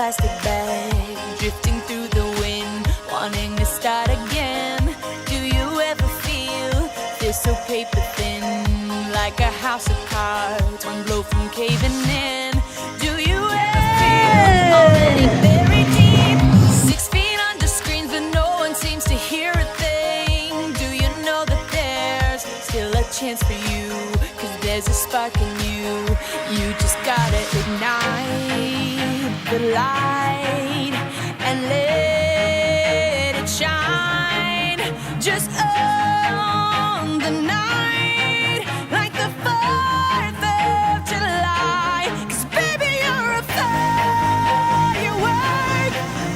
plastic bag, drifting through the wind, wanting to start again. Do you ever feel so paper thin, like a house of cards, one blow from caving in? Do you ever feel already buried deep, 6 feet under screens, but no one seems to hear a thing? Do you know that there's still a chance for you? 'Cause there's a spark in you. You just gotta ignite the light and let it shine. Just on the night, like the 4th of July. 'Cause baby, you're a firework.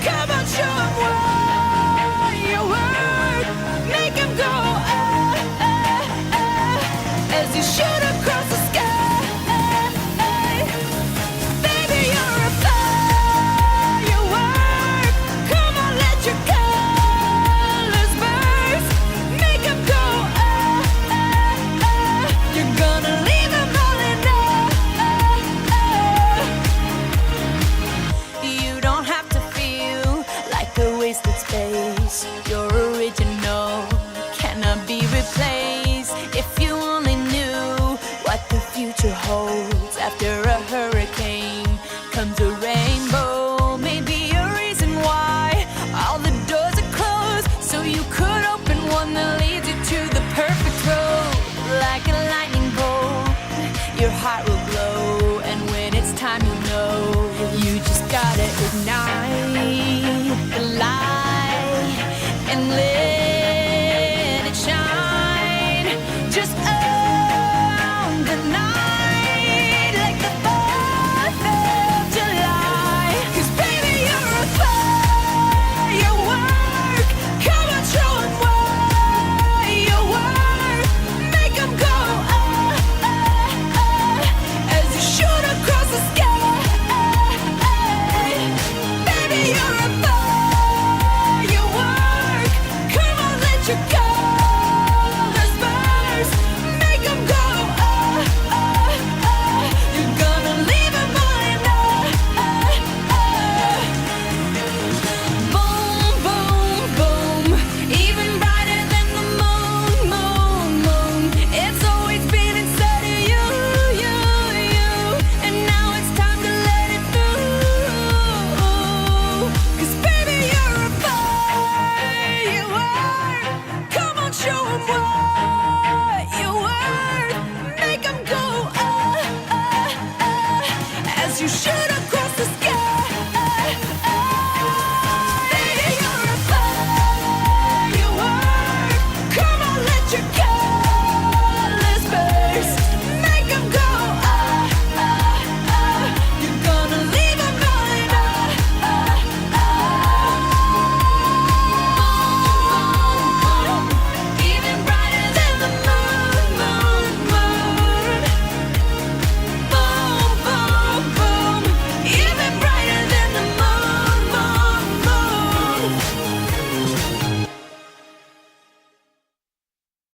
Come on, show 'em what you work. Make 'em go as you shoot across the sky. Baby, you're a firework. Come on, let your colors burst. Make 'em go you're gonna leave 'em all in You don't have to feel like a wasted space. Your original cannot be replaced. If you only knew what the future holds. After a hurricane comes a rainbow. Maybe a reason why all the doors are closed, so you could open one that leads you to the perfect road. Like a lightning bolt, your heart will glow, and when it's time, you'll know. You just gotta ignite the light and live.